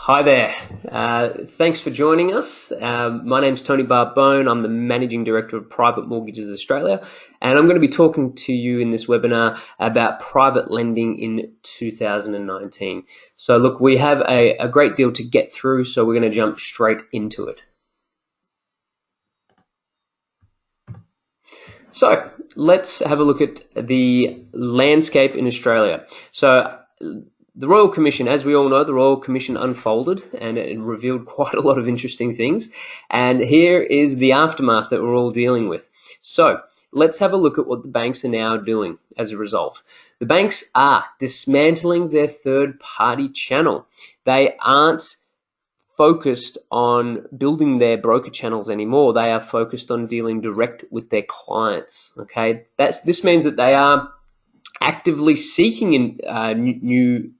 Hi there. Thanks for joining us. My name's Tony Barbone. I'm the Managing Director of Private Mortgages Australia, and I'm going to be talking to you in this webinar about private lending in 2019. So look, we have a great deal to get through, so we're going to jump straight into it. So let's have a look at the landscape in Australia. So the Royal Commission, as we all know, the Royal Commission unfolded and it revealed quite a lot of interesting things. And here is the aftermath that we're all dealing with. So let's have a look at what the banks are now doing as a result. The banks are dismantling their third-party channel. They aren't focused on building their broker channels anymore. They are focused on dealing direct with their clients. Okay, this means that they are actively seeking new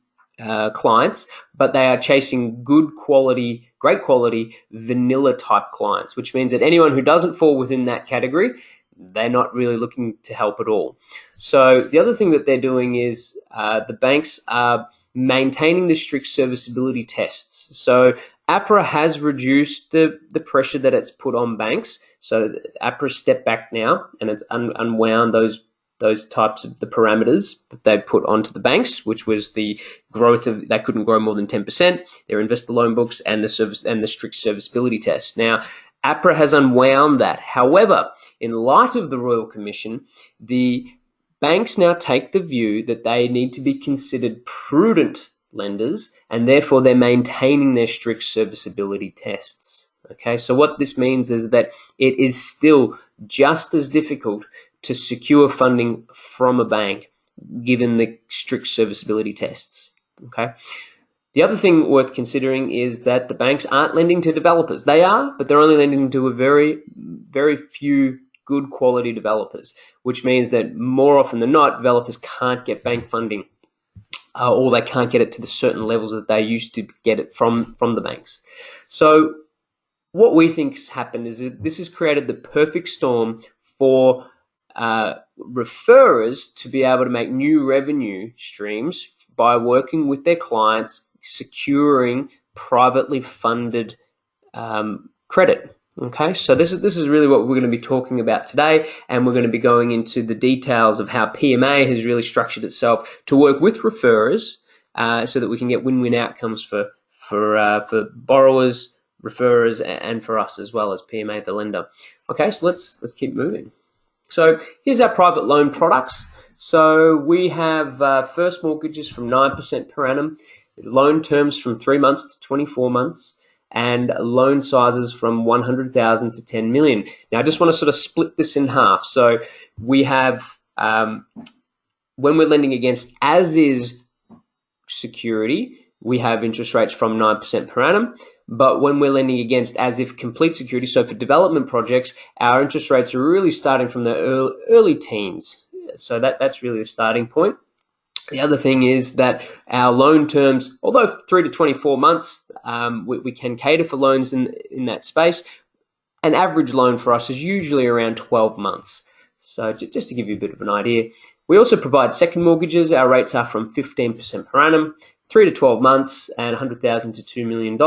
clients, but they are chasing good quality, great quality, vanilla type clients, which means that anyone who doesn't fall within that category, they're not really looking to help at all. So the other thing that they're doing is the banks are maintaining the strict serviceability tests. So APRA has reduced the pressure that it's put on banks. So APRA stepped back now and it's unwound those types of the parameters that they put onto the banks, which was the growth of they couldn't grow more than 10%, their investor loan books, and the strict serviceability tests. Now, APRA has unwound that. However, in light of the Royal Commission, the banks now take the view that they need to be considered prudent lenders, and therefore they're maintaining their strict serviceability tests. Okay, so what this means is that it is still just as difficult to secure funding from a bank given the strict serviceability tests. Okay. The other thing worth considering is that the banks aren't lending to developers. They are, but they're only lending to a very, very few good quality developers, which means that more often than not, developers can't get bank funding or they can't get it to the certain levels that they used to get it from the banks. So what we think has happened is that this has created the perfect storm for referrers to be able to make new revenue streams by working with their clients, securing privately funded credit. Okay, so this is really what we're going to be talking about today, and we're going to be going into the details of how PMA has really structured itself to work with referrers so that we can get win-win outcomes for borrowers, referrers, and for us as well as PMA, the lender. Okay, so let's keep moving. So here's our private loan products. So we have first mortgages from 9% per annum, loan terms from 3 months to 24 months, and loan sizes from 100,000 to 10 million. Now I just want to sort of split this in half. So we have, when we're lending against as-is security, we have interest rates from 9% per annum. But when we're lending against as-if complete security, so for development projects, our interest rates are really starting from the early teens. So that's really the starting point. The other thing is that our loan terms, although 3 to 24 months, we can cater for loans in that space. An average loan for us is usually around 12 months. So just to give you a bit of an idea. We also provide second mortgages. Our rates are from 15% per annum, 3 to 12 months, and 100,000 to $2 million.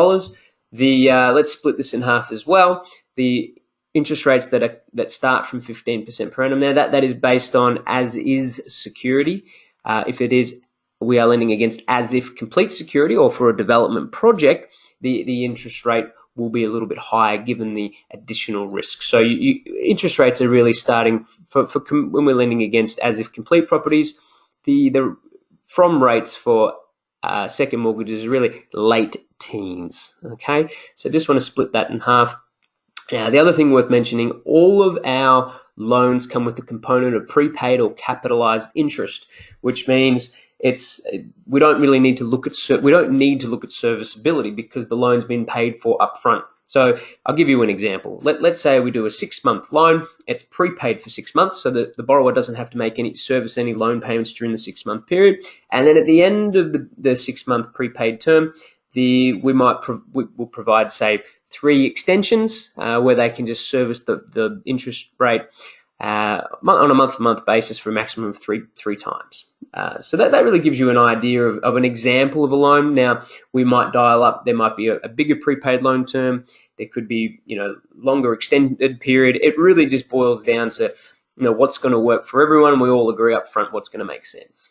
Let's split this in half as well. The interest rates that start from 15% per annum. Now that is based on as-is security. If it is, we are lending against as-if complete security, or for a development project, the interest rate will be a little bit higher given the additional risk. So interest rates are really starting for when we're lending against as-if complete properties. The from rates for second mortgages is really late teens. Okay, so just want to split that in half. Now, the other thing worth mentioning, all of our loans come with the component of prepaid or capitalized interest, which means we don't need to look at serviceability because the loan's been paid for upfront. So I'll give you an example. Let's say we do a 6-month loan. It's prepaid for 6 months, so that the borrower doesn't have to make any loan payments during the 6-month period. And then at the end of the 6-month prepaid term, we'll provide, say, 3 extensions where they can just service the interest rate on a month-to-month basis for a maximum of three times. So that really gives you an idea of an example of a loan. Now, we might dial up. There might be a bigger prepaid loan term. There could be, longer extended period. It really just boils down to, what's going to work for everyone, and we all agree up front what's going to make sense.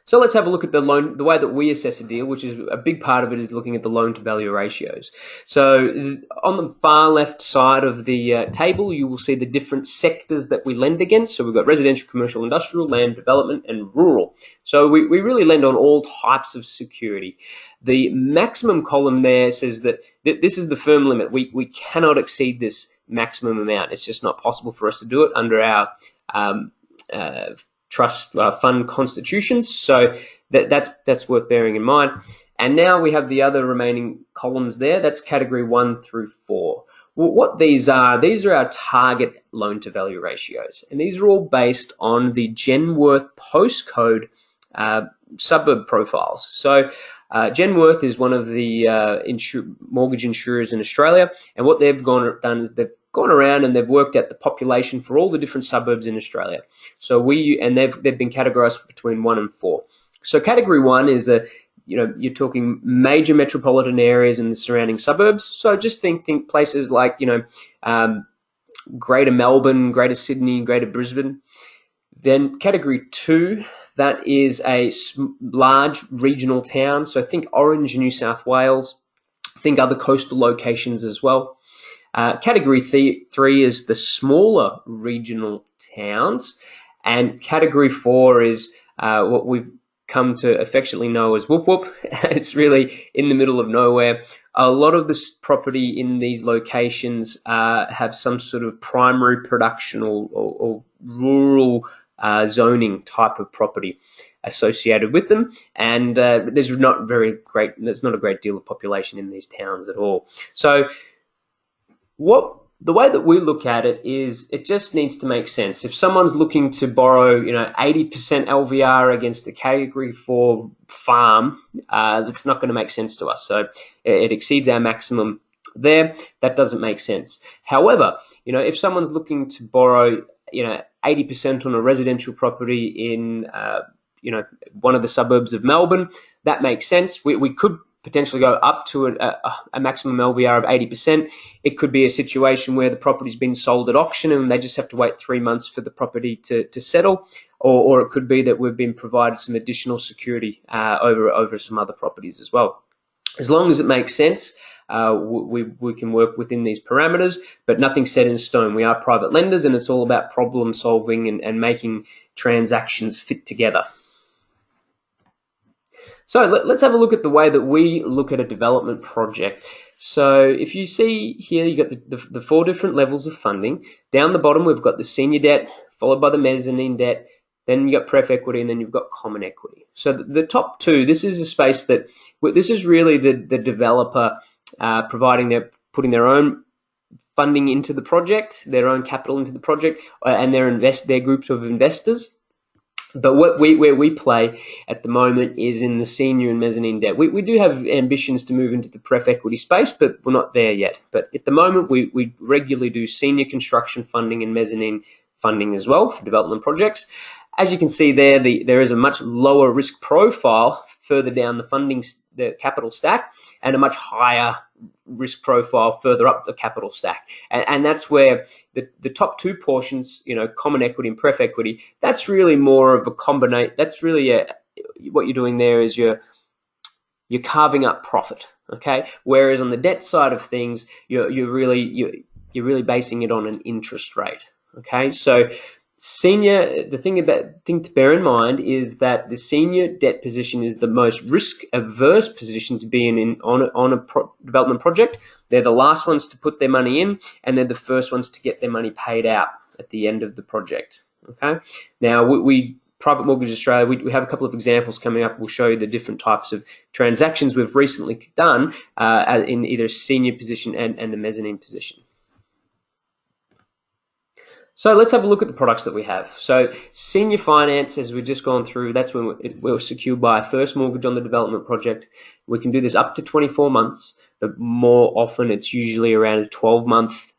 So let's have a look at the way that we assess a deal, which is a big part of it is looking at the loan to value ratios. So on the far left side of the table, you will see the different sectors that we lend against. So we've got residential, commercial, industrial, land development, and rural. So we really lend on all types of security. The maximum column there says that this is the firm limit. We cannot exceed this maximum amount. It's just not possible for us to do it under our trust fund constitutions, so that's worth bearing in mind. And now we have the other remaining columns there. That's category 1 through 4. Well, what these are our target loan to value ratios, and these are all based on the Genworth postcode suburb profiles. So Genworth is one of the mortgage insurers in Australia, and what they've done is they've gone around and they've worked out the population for all the different suburbs in Australia. So they've been categorized between 1 and 4. So category 1 is you're talking major metropolitan areas and the surrounding suburbs. So just think places like Greater Melbourne, Greater Sydney, Greater Brisbane. Then category 2, that is a large regional town. So think Orange, New South Wales. Think other coastal locations as well. Category 3 is the smaller regional towns, and category 4 is what we've come to affectionately know as whoop whoop. It's really in the middle of nowhere. A lot of this property in these locations have some sort of primary production or rural zoning type of property associated with them, and there's not a great deal of population in these towns at all. So the way that we look at it is it just needs to make sense. If someone's looking to borrow, 80% LVR against a category 4 farm, that's not going to make sense to us. So it exceeds our maximum there. That doesn't make sense. However, if someone's looking to borrow, 80% on a residential property in, one of the suburbs of Melbourne, that makes sense. We could potentially go up to a maximum LVR of 80%. It could be a situation where the property's been sold at auction and they just have to wait 3 months for the property to settle, or it could be that we've been provided some additional security over some other properties as well. As long as it makes sense, we can work within these parameters, but nothing's set in stone. We are private lenders, and it's all about problem solving and making transactions fit together. So let's have a look at the way that we look at a development project. So if you see here, you've got the 4 different levels of funding. Down the bottom, we've got the senior debt, followed by the mezzanine debt. Then you've got pref equity, and then you've got common equity. So the top 2, this is a space that, this is really the developer putting their own funding into the project, their own capital into the project, and their groups of investors. But where we play at the moment is in the senior and mezzanine debt. We do have ambitions to move into the pref equity space, but we're not there yet. But at the moment, we regularly do senior construction funding and mezzanine funding as well for development projects. As you can see there, there is a much lower risk profile further down the capital stack, and a much higher risk profile further up the capital stack. And that's where the top 2 portions, common equity and pref equity, that's really more of a combination. That's really what you're doing there is you're carving up profit, okay? Whereas on the debt side of things, you're really basing it on an interest rate, okay? So senior, the thing to bear in mind is that the senior debt position is the most risk-averse position to be in on a development project. They're the last ones to put their money in, and they're the first ones to get their money paid out at the end of the project. Okay. Now, we Private Mortgage Australia, we have a couple of examples coming up. We'll show you the different types of transactions we've recently done in either a senior position and a mezzanine position. So let's have a look at the products that we have. So senior finance, as we've just gone through, that's when we're secured by a first mortgage on the development project. We can do this up to 24 months, but more often it's usually around a 12-month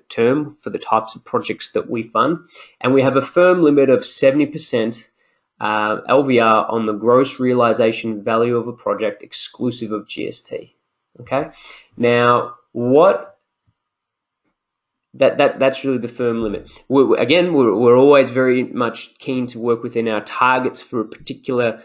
term for the types of projects that we fund. And we have a firm limit of 70% LVR on the gross realization value of a project exclusive of GST. Okay, now that's really the firm limit. We're always very much keen to work within our targets for a particular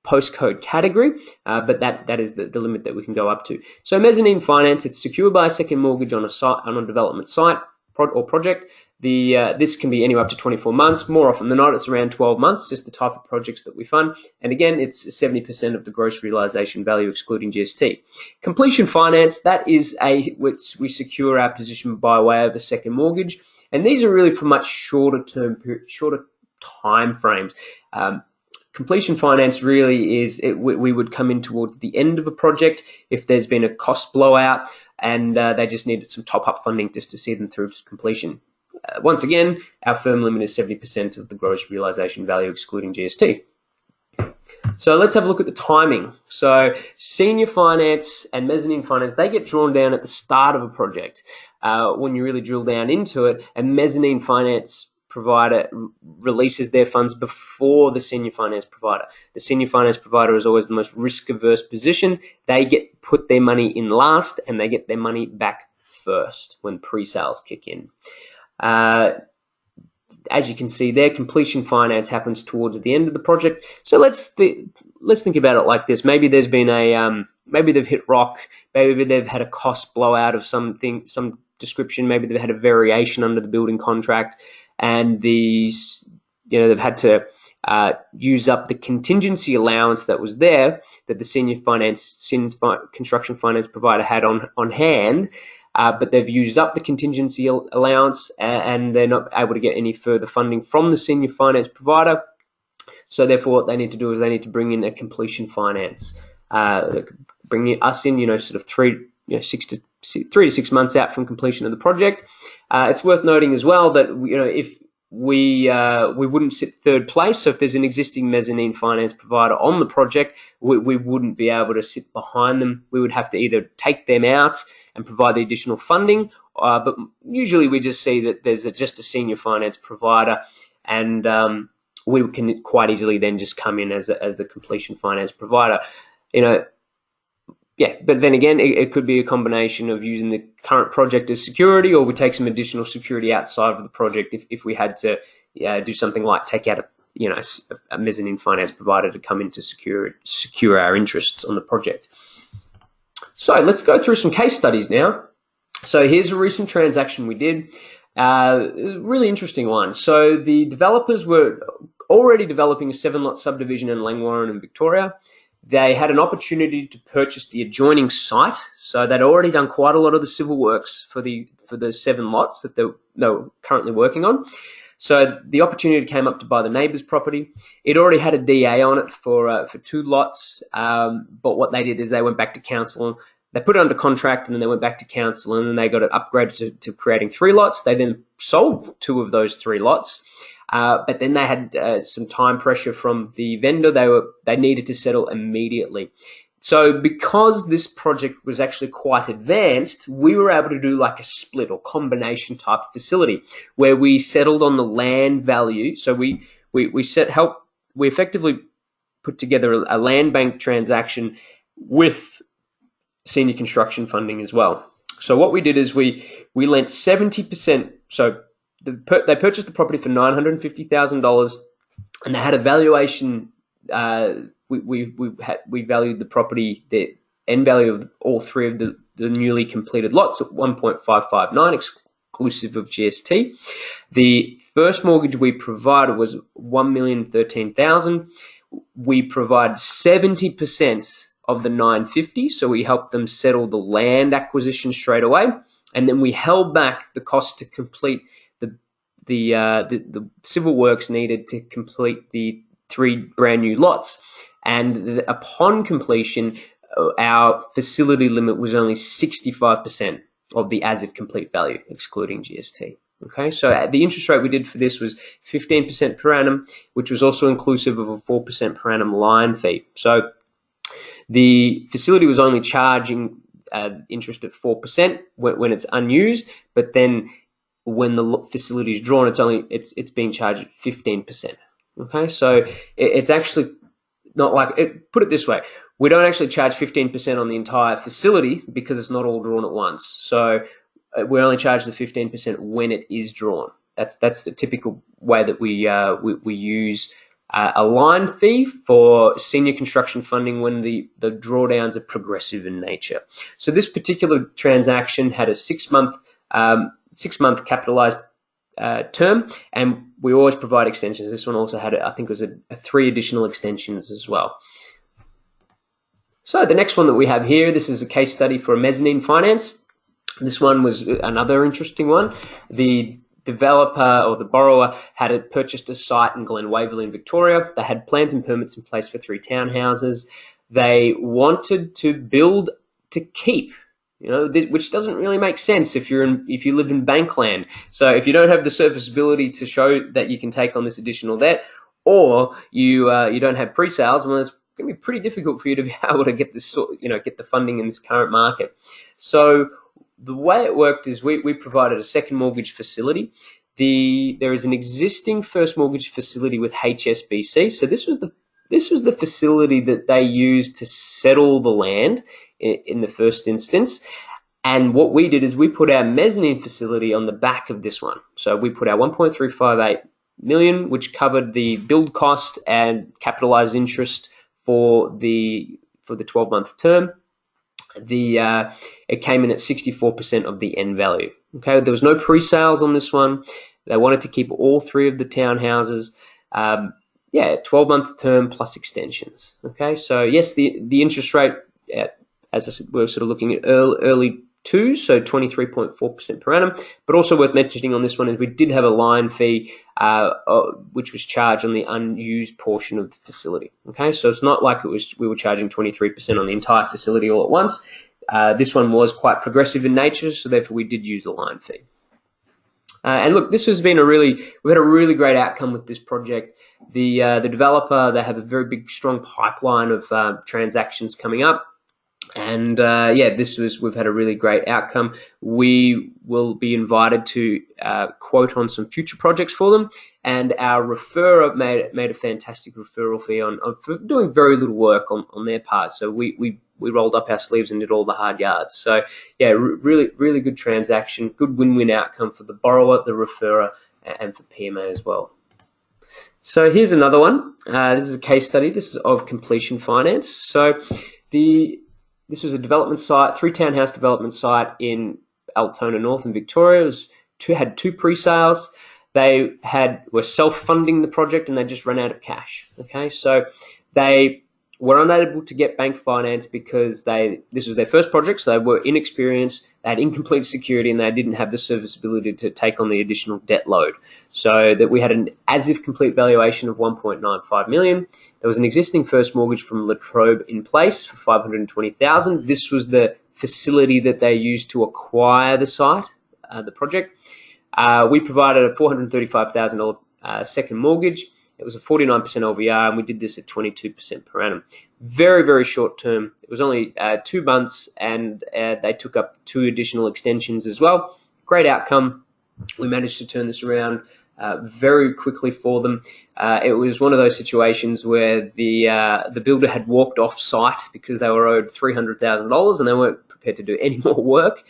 postcode category, but that is the limit that we can go up to. So mezzanine finance, it's secured by a second mortgage on a development site or project. This can be anywhere up to 24 months. More often than not, it's around 12 months, just the type of projects that we fund. And again, it's 70% of the gross realization value excluding GST. Completion finance, that is which we secure our position by way of a second mortgage. And these are really for much shorter time frames. Completion finance really is, we would come in towards the end of a project if there's been a cost blowout and they just needed some top-up funding just to see them through to completion. Once again, our firm limit is 70% of the gross realization value excluding GST. So let's have a look at the timing. So senior finance and mezzanine finance, they get drawn down at the start of a project when you really drill down into it, and mezzanine finance provider releases their funds before the senior finance provider. The senior finance provider is always the most risk-averse position. They put their money in last, and they get their money back first when pre-sales kick in. As you can see there, completion finance happens towards the end of the project. So let's think about it like this. Maybe there's been maybe they've hit rock. Maybe they've had a cost blowout of some description. Maybe they've had a variation under the building contract, and they've had to use up the contingency allowance that was there that the construction finance provider had on hand. But they've used up the contingency allowance and they're not able to get any further funding from the senior finance provider. So therefore, what they need to do is they need to bring in a completion finance, bring us in, sort of 3 to 6 months out from completion of the project. It's worth noting as well that if we wouldn't sit third place. So if there's an existing mezzanine finance provider on the project, we wouldn't be able to sit behind them. We would have to either take them out and provide the additional funding, but usually we just see that there's just a senior finance provider, and we can quite easily then just come in as the completion finance provider. But then again, it could be a combination of using the current project as security, or we take some additional security outside of the project if we had to do something like take out a mezzanine finance provider to come in to secure our interests on the project. So let's go through some case studies now. So here's a recent transaction we did. Really interesting one. So the developers were already developing a 7-lot subdivision in Langwarrin in Victoria. They had an opportunity to purchase the adjoining site. So they'd already done quite a lot of the civil works for the 7 lots that they were currently working on. So the opportunity came up to buy the neighbour's property. It already had a DA on it for 2 lots, but what they did is they went back to council. They put it under contract, and then they went back to council, and then they got it upgraded to creating 3 lots. They then sold 2 of those 3 lots, but then they had some time pressure from the vendor. They needed to settle immediately. So because this project was actually quite advanced, we were able to do like a split or combination type facility where we settled on the land value. So we effectively put together a land bank transaction with senior construction funding as well. So what we did is we lent 70%. So they purchased the property for $950,000, and they had a valuation. We valued the property, the end value of all 3 of the newly completed lots at 1.559 exclusive of GST. The first mortgage we provided was $1,013,000. We provide 70% of the 950, so we helped them settle the land acquisition straight away, and then we held back the cost to complete the civil works needed to complete the 3 brand new lots. And upon completion, our facility limit was only 65% of the as if complete value, excluding GST. Okay, so the interest rate we did for this was 15% per annum, which was also inclusive of a 4% per annum line fee. So the facility was only charging interest at 4% when it's unused, but then when the facility is drawn, it's being charged at 15%. Okay, so it's actually not like put it this way: we don't actually charge 15% on the entire facility because it's not all drawn at once. So we only charge the 15% when it is drawn. That's the typical way that we use a line fee for senior construction funding when the drawdowns are progressive in nature. So this particular transaction had a 6-month capitalized term, and we always provide extensions. This one also had, I think, it was 3 additional extensions as well. So the next one that we have here, this is a case study for a mezzanine finance. This one was another interesting one. The developer or the borrower had purchased a site in Glen Waverley in Victoria. They had plans and permits in place for 3 townhouses. They wanted to build to keep, which doesn't really make sense if you live in bankland. So if you don't have the serviceability to show that you can take on this additional debt, or you don't have pre-sales, well, it's going to be pretty difficult for you to be able to get this, get the funding in this current market. So the way it worked is we provided a second mortgage facility. There is an existing first mortgage facility with HSBC. So this was the facility that they used to settle the land in the first instance. And what we did is we put our mezzanine facility on the back of this one. So we put our 1.358 million, which covered the build cost and capitalized interest for the 12-month term. It came in at 64% of the end value. Okay, there was no pre-sales on this one. They wanted to keep all 3 of the townhouses. 12-month term plus extensions. Okay, so yes, the interest rate, as I said, we're sort of looking at early 2s, so 23.4% per annum. But also worth mentioning on this one is we did have a line fee, which was charged on the unused portion of the facility. Okay, so it's not like we were charging 23% on the entire facility all at once. This one was quite progressive in nature, so therefore we did use a line fee. And look, we've had a really great outcome with this project. The developer, they have a very big, strong pipeline of transactions coming up. And we've had a really great outcome. We will be invited to quote on some future projects for them, and our referrer made a fantastic referral fee for doing very little work on their part. So we rolled up our sleeves and did all the hard yards. So yeah, really good transaction, good win-win outcome for the borrower, the referrer, and for PMA as well. So here's another one. This is a case study. This is of completion finance. So this was a development site, 3 townhouse development site in Altona North in Victoria. Had 2 pre-sales. They were self-funding the project and they just ran out of cash. Okay, so they were unable to get bank finance because this was their first project, so they were inexperienced, they had incomplete security, and they didn't have the serviceability to take on the additional debt load. So that we had an as-if complete valuation of 1.95 million. There was an existing first mortgage from La Trobe in place for 520,000. This was the facility that they used to acquire the site, the project. We provided a $435,000 second mortgage. It was a 49% LVR, and we did this at 22% per annum. Very, very short term. It was only 2 months, and they took up 2 additional extensions as well. Great outcome. We managed to turn this around very quickly for them. It was one of those situations where the builder had walked off site because they were owed $300,000 and they weren't prepared to do any more work.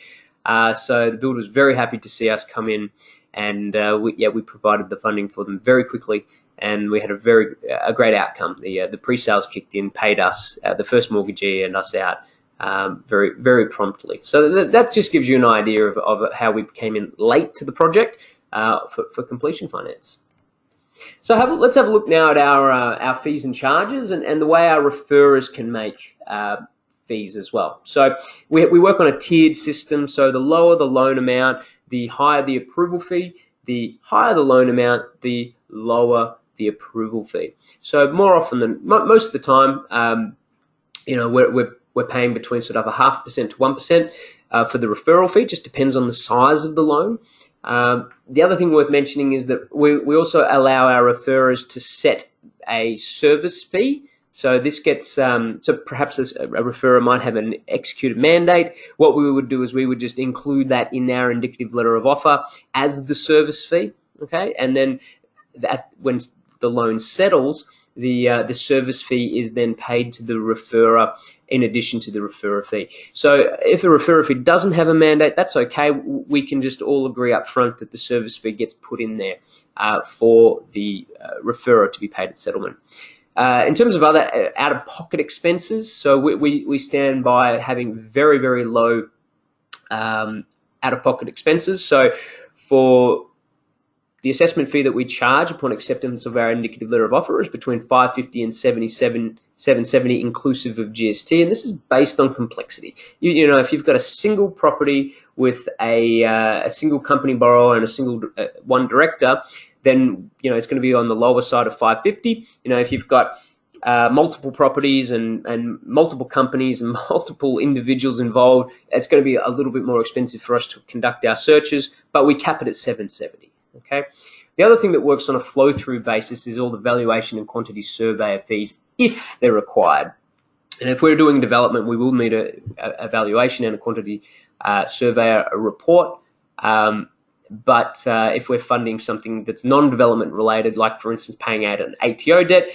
So the builder was very happy to see us come in, and we provided the funding for them very quickly, and we had a great outcome. The pre-sales kicked in, paid us, the first mortgagee and us out very, very promptly. So that just gives you an idea of how we came in late to the project for completion finance. So let's have a look now at our fees and charges and the way our referrers can make fees as well. So we work on a tiered system. So the lower the loan amount, the higher the approval fee. The higher the loan amount, the lower the approval fee. So more often than most of the time, we're paying between sort of 0.5% to 1% for the referral fee. Just depends on the size of the loan. The other thing worth mentioning is that we also allow our referrers to set a service fee So this gets, so perhaps a referrer might have an executed mandate. What we would do is we would just include that in our indicative letter of offer as the service fee, okay? And then that when the loan settles, the service fee is then paid to the referrer in addition to the referrer fee. So if a referrer fee doesn't have a mandate, that's okay. We can just all agree up front that the service fee gets put in there for the referrer to be paid at settlement. In terms of other out-of-pocket expenses, so we stand by having very, very low out-of-pocket expenses. So for the assessment fee that we charge upon acceptance of our indicative letter of offer is between $550 and $770 inclusive of GST, and this is based on complexity. You know, if you've got a single property with a single company borrower and a single one director, then it's going to be on the lower side of $550. If you've got multiple properties and multiple companies and multiple individuals involved, it's going to be a little bit more expensive for us to conduct our searches, but we cap it at $770. Okay. The other thing that works on a flow-through basis is all the valuation and quantity surveyor fees, if they're required. And if we're doing development, we will need a valuation and a quantity surveyor report. But if we're funding something that's non-development related, like for instance paying out an ATO debt,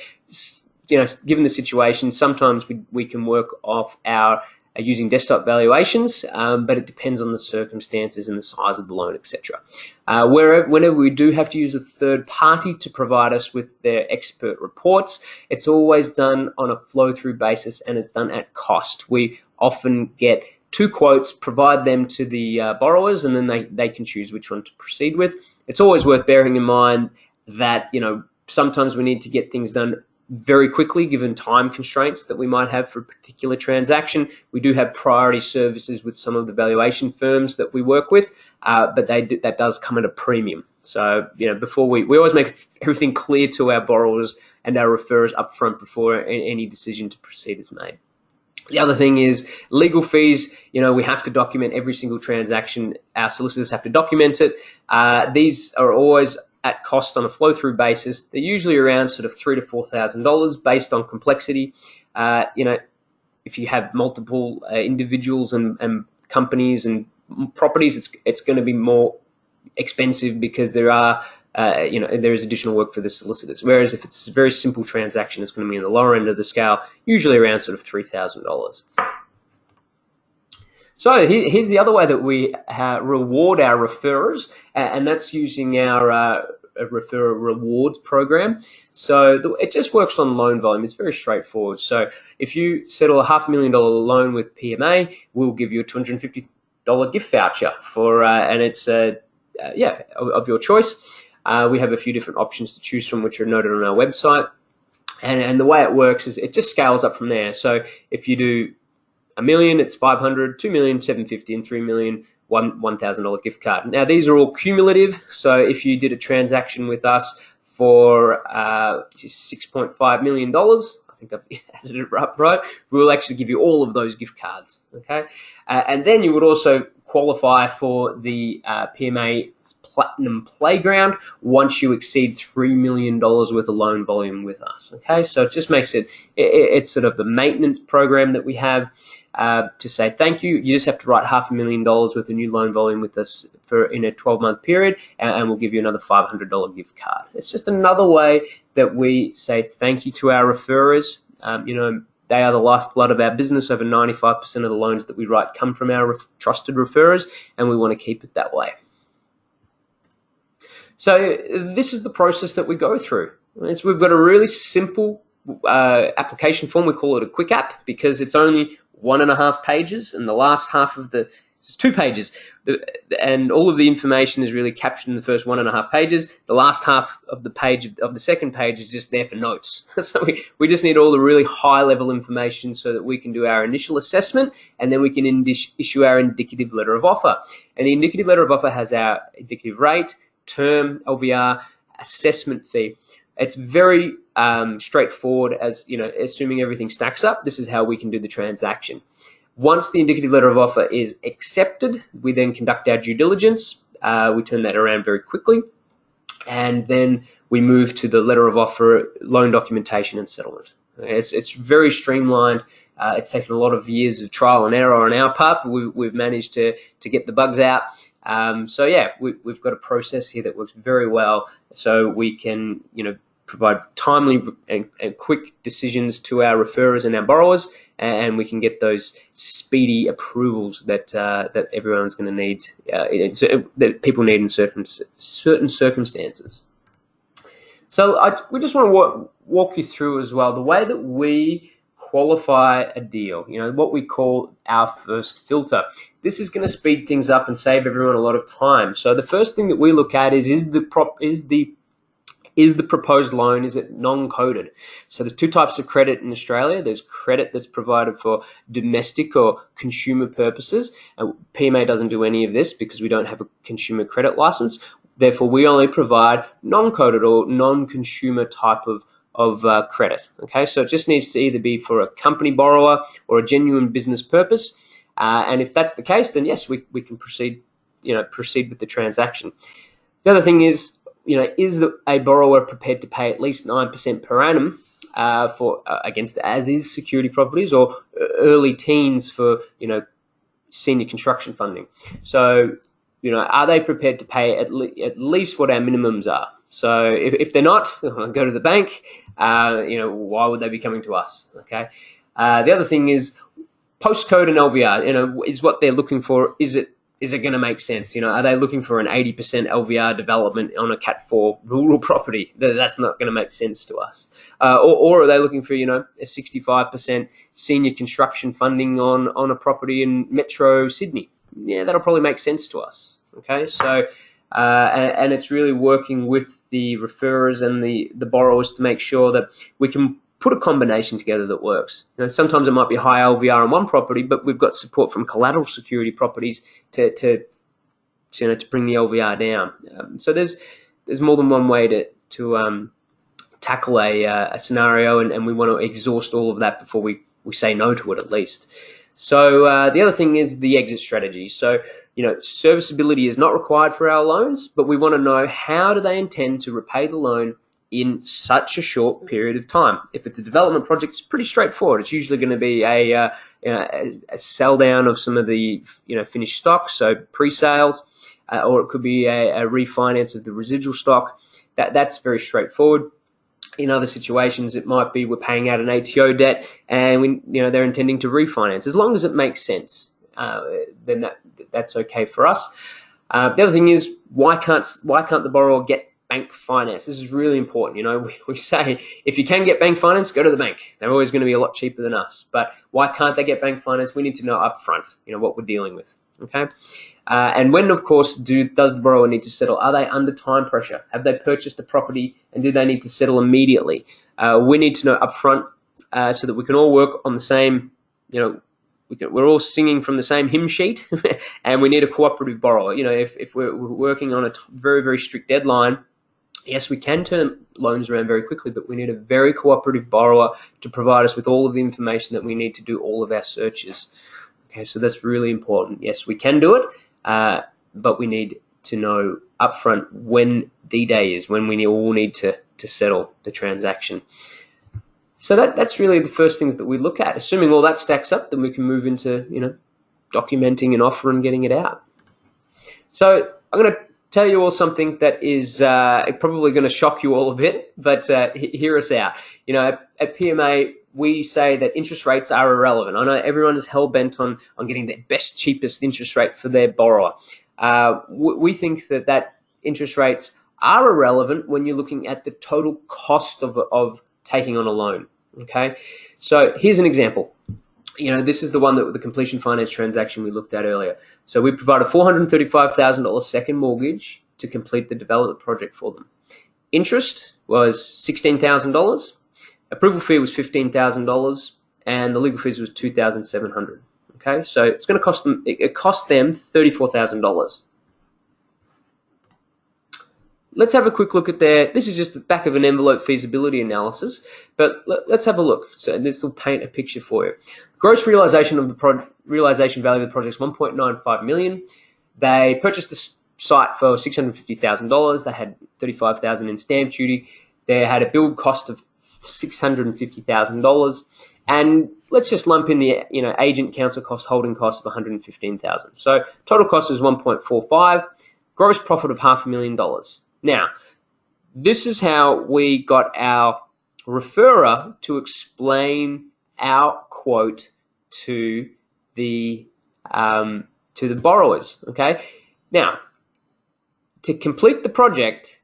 given the situation, sometimes we can work off our using desktop valuations, but it depends on the circumstances and the size of the loan, etc. Whenever we do have to use a third party to provide us with their expert reports, it's always done on a flow-through basis and it's done at cost. We often get 2 quotes, provide them to the borrowers, and then they can choose which one to proceed with. It's always worth bearing in mind that sometimes we need to get things done very quickly given time constraints that we might have for a particular transaction. We do have priority services with some of the valuation firms that we work with, but that does come at a premium. So before we always make everything clear to our borrowers and our referrers up front before any decision to proceed is made. The other thing is legal fees. We have to document every single transaction. Our solicitors have to document it. These are always at cost on a flow-through basis. They're usually around sort of $3,000 to $4,000 based on complexity. If you have multiple individuals and companies and properties, it's going to be more expensive because there is additional work for the solicitors. Whereas if it's a very simple transaction, it's going to be in the lower end of the scale, usually around sort of $3,000. So here's the other way that we reward our referrers, and that's using our Referral Rewards program. So it just works on loan volume. It's very straightforward. So if you settle a $500,000 loan with PMA, we'll give you a $250 gift voucher for, and it's of your choice. We have a few different options to choose from, which are noted on our website. And the way it works is it just scales up from there. So if you do $1 million, it's $500, $2 million, $750, and $3 million, $1,000 gift card. Now these are all cumulative. So if you did a transaction with us for $6.5 million, I think I've added it up right, we will actually give you all of those gift cards. Okay, and then you would also qualify for the PMA Platinum Playground once you exceed $3 million worth of loan volume with us. Okay, so it just makes it's sort of the maintenance program that we have to say thank you. You just have to write $500,000 worth of new loan volume with us in a 12-month period, and we'll give you another $500 gift card. It's just another way that we say thank you to our referrers. They are the lifeblood of our business. Over 95% of the loans that we write come from our trusted referrers, and we want to keep it that way. So this is the process that we go through. We've got a really simple application form. We call it a quick app because it's only 1.5 pages, and the last half of it's 2 pages, and all of the information is really captured in the first 1.5 pages. The last half of the page of the second page is just there for notes. So we just need all the really high level information so that we can do our initial assessment, and then we can issue our indicative letter of offer. And the indicative letter of offer has our indicative rate, term, LVR, assessment fee. It's very straightforward, assuming everything stacks up. This is how we can do the transaction. Once the indicative letter of offer is accepted, we then conduct our due diligence. We turn that around very quickly, and then we move to the letter of offer, loan documentation, and settlement. It's very streamlined. It's taken a lot of years of trial and error on our part, but we've managed to get the bugs out. So yeah, we've got a process here that works very well, so we can provide timely and quick decisions to our referrers and our borrowers, and we can get those speedy approvals that everyone's going to need, that people need in certain circumstances. So we just want to walk you through as well the way that we qualify a deal, what we call our first filter. This is going to speed things up and save everyone a lot of time. So the first thing that we look at is the proposed loan, is it non-coded? So there's two types of credit in Australia. There's credit that's provided for domestic or consumer purposes. PMA doesn't do any of this because we don't have a consumer credit license. Therefore, we only provide non-coded or non-consumer type of credit. Okay, so it just needs to either be for a company borrower or a genuine business purpose. And if that's the case, then yes, we can proceed with the transaction. The other thing is, is a borrower prepared to pay at least 9% per annum against as-is security properties, or early teens for senior construction funding? So are they prepared to pay at least what our minimums are? So if they're not, go to the bank. Why would they be coming to us? Okay. The other thing is postcode and LVR. Is what they're looking for. Is it going to make sense? Are they looking for an 80% LVR development on a Cat 4 rural property? That's not going to make sense to us. Or are they looking for, a 65% senior construction funding on a property in Metro Sydney? Yeah, that'll probably make sense to us. Okay, so and it's really working with the referrers and the borrowers to make sure that we can put a combination together that works. Sometimes it might be high LVR on one property, but we've got support from collateral security properties to bring the LVR down. So there's more than one way to tackle a scenario, and we want to exhaust all of that before we say no to it, at least. So the other thing is the exit strategy. So serviceability is not required for our loans, but we want to know how do they intend to repay the loan in such a short period of time. If it's a development project, it's pretty straightforward. It's usually going to be a sell down of some of the finished stock, so pre-sales, or it could be a refinance of the residual stock. That's very straightforward. In other situations, it might be we're paying out an ATO debt and they're intending to refinance. As long as it makes sense, then that's okay for us. The other thing is, why can't the borrower get bank finance? This is really important. We say if you can get bank finance, go to the bank. They're always going to be a lot cheaper than us. But why can't they get bank finance? We need to know upfront, what we're dealing with. Okay, and when, of course, does the borrower need to settle? Are they under time pressure? Have they purchased a property and do they need to settle immediately? We need to know upfront so that we can all work on the same. We're all singing from the same hymn sheet, and we need a cooperative borrower. If we're working on a very, very strict deadline, yes, we can turn loans around very quickly, but we need a very cooperative borrower to provide us with all of the information that we need to do all of our searches. Okay, so that's really important. Yes, we can do it, but we need to know upfront when D-Day is, when we all need to settle the transaction. So that's really the first things that we look at. Assuming all that stacks up, then we can move into documenting an offer and getting it out. So I'm going to tell you all something that is probably going to shock you all a bit, but hear us out. At PMA, we say that interest rates are irrelevant. I know everyone is hell-bent on getting the best, cheapest interest rate for their borrower. We think that interest rates are irrelevant when you're looking at the total cost of taking on a loan. Okay, so here's an example. This is the one that the completion finance transaction we looked at earlier. So we provide a $435,000 second mortgage to complete the development project for them. Interest was $16,000. Approval fee was $15,000, and the legal fees was $2,700. Okay, so it's going to cost them. It cost them $34,000. Let's have a quick look at this is just the back of an envelope feasibility analysis, but let's have a look. So this will paint a picture for you. Gross realization value of the project is $1.95 million. They purchased the site for $650,000. They had $35,000 in stamp duty. They had a build cost of $650,000, and let's just lump in the agent, counsel cost, holding cost of $115,000. So total cost is 1.45, gross profit of $500,000. Now, this is how we got our referrer to explain our quote to the borrowers. Okay, now to complete the project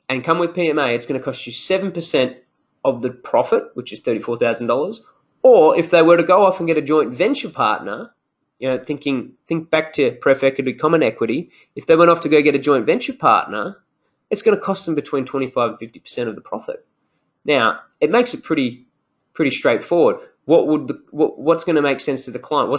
and come with PMA, it's going to cost you 7% of the profit, which is $34,000. Or if they were to go off and get a joint venture partner, think back to pref equity, common equity. If they went off to go get a joint venture partner, it's going to cost them between 25 and 50% of the profit. Now, it makes it pretty straightforward. What's going to make sense to the client?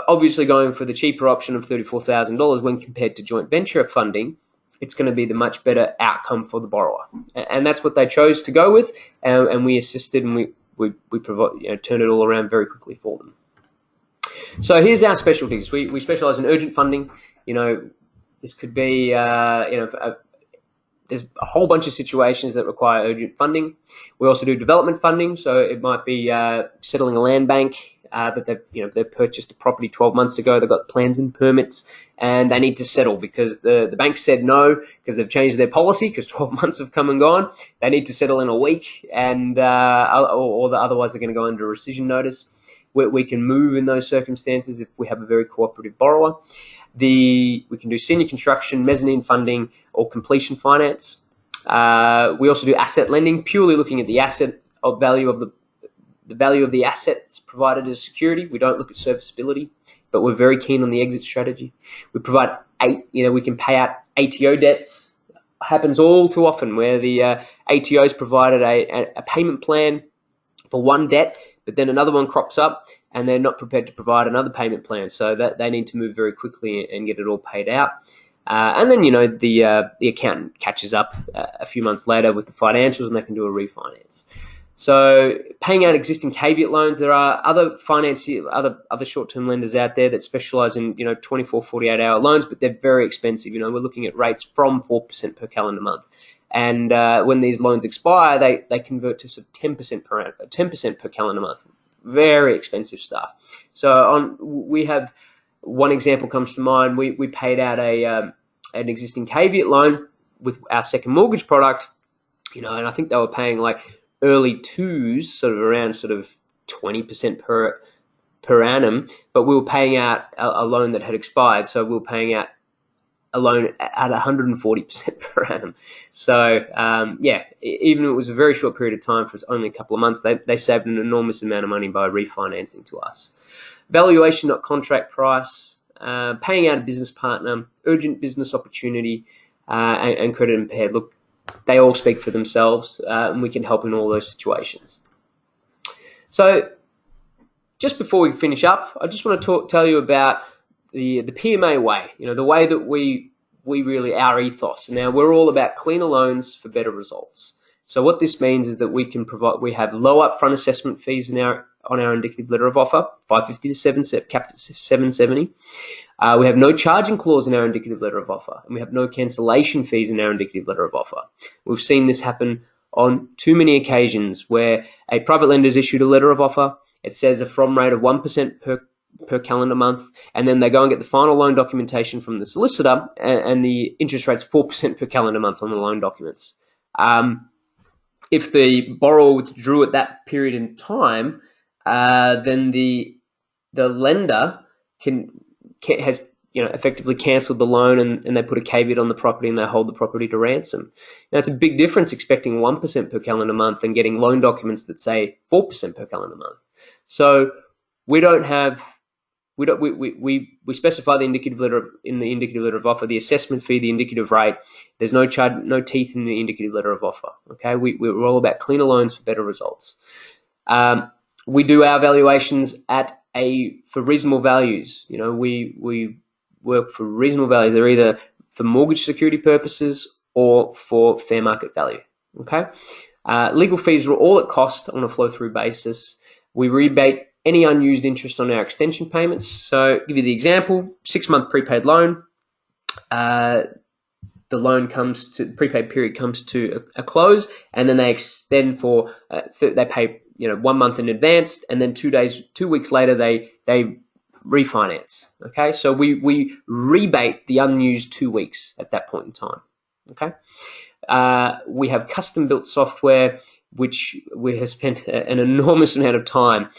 Obviously going for the cheaper option of $34,000 when compared to joint venture funding, it's going to be the much better outcome for the borrower, and that's what they chose to go with, and we assisted and we provide, turned it all around very quickly for them. So here's our specialties. We specialize in urgent funding. This could be there's a whole bunch of situations that require urgent funding. We also do development funding, so it might be settling a land bank that they've purchased a property 12 months ago. They've got plans and permits, and they need to settle because the bank said no because they've changed their policy because 12 months have come and gone. They need to settle in a week, and otherwise they're going to go under a rescission notice. We can move in those circumstances if we have a very cooperative borrower. We can do senior construction, mezzanine funding, or completion finance. We also do asset lending, purely looking at the asset value of the value of the assets provided as security. We don't look at serviceability, but we're very keen on the exit strategy. We provide we can pay out ATO debts. It happens all too often where the ATO's provided a payment plan for one debt, but then another one crops up and they're not prepared to provide another payment plan, so that they need to move very quickly and get it all paid out. And then the accountant catches up a few months later with the financials and they can do a refinance. So paying out existing caveat loans, there are other other short-term lenders out there that specialize in 24, 48-hour loans, but they're very expensive. We're looking at rates from 4% per calendar month. And when these loans expire, they convert to sort of 10% per calendar month. Very expensive stuff. So we have one example comes to mind. We paid out an existing caveat loan with our second mortgage product, and I think they were paying like early twos, sort of around 20% per annum, but we were paying out a loan that had expired, so we were paying out a loan at 140% per annum. So even if it was a very short period of time, for only a couple of months, they saved an enormous amount of money by refinancing to us. Valuation, not contract price, paying out a business partner, urgent business opportunity, and credit impaired. Look, they all speak for themselves, and we can help in all those situations. So just before we finish up, I just want to tell you about the PMA way, the way that we really, our ethos. Now, we're all about cleaner loans for better results. So what this means is that we have low upfront assessment fees on our indicative letter of offer, $550 to $770, capped at $770. We have no charging clause in our indicative letter of offer, and we have no cancellation fees in our indicative letter of offer. We've seen this happen on too many occasions where a private lender has issued a letter of offer. It says a from rate of 1% per calendar month, and then they go and get the final loan documentation from the solicitor, and the interest rate's 4% per calendar month on the loan documents. If the borrower withdrew at that period in time, then the lender has effectively cancelled the loan, and they put a caveat on the property and they hold the property to ransom. Now, it's a big difference expecting 1% per calendar month and getting loan documents that say 4% per calendar month. So we specify the indicative letter in the indicative letter of offer, the assessment fee, the indicative rate. There's no charge, no teeth in the indicative letter of offer. Okay, we're all about cleaner loans for better results. We do our valuations for reasonable values. We work for reasonable values. They're either for mortgage security purposes or for fair market value. Okay, legal fees are all at cost on a flow-through basis. We rebate any unused interest on our extension payments. So, give you the example: 6-month prepaid loan. the loan prepaid period comes to a close, and then they extend for they pay 1 month in advance, and then 2 weeks later they refinance. Okay, so we rebate the unused 2 weeks at that point in time. Okay, we have custom built software, which we have spent an enormous amount of time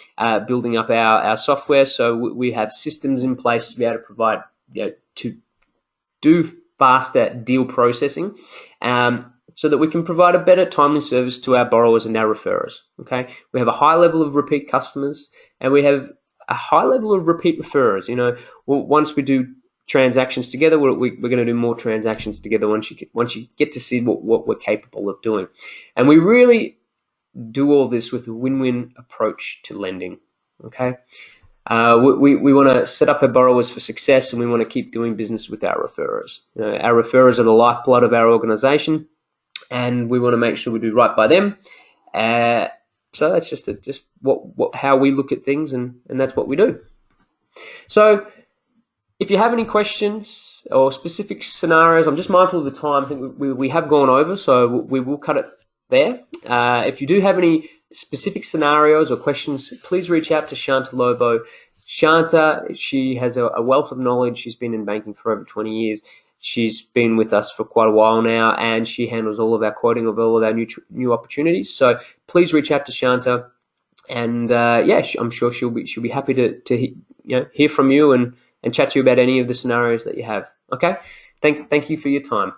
building up our software. So we have systems in place to be able to provide to do faster deal processing, so that we can provide a better timely service to our borrowers and our referrers. Okay, we have a high level of repeat customers, and we have a high level of repeat referrers. Once we do transactions together, we're going to do more transactions together once you get to see what we're capable of doing. And we really do all this with a win-win approach to lending. Okay, we want to set up our borrowers for success, and we want to keep doing business with our referrers. Our referrers are the lifeblood of our organization, and we want to make sure we do right by them. So that's just how we look at things, and that's what we do. So if you have any questions or specific scenarios, I'm just mindful of the time. I think we have gone over, so we will cut it there. If you do have any specific scenarios or questions, please reach out to Shanta Lobo. Shanta, she has a wealth of knowledge. She's been in banking for over 20 years. She's been with us for quite a while now, and she handles all of our quoting of all of our new opportunities. So please reach out to Shanta, and I'm sure she'll be happy to hear from you and chat to you about any of the scenarios that you have. Okay, thank you for your time.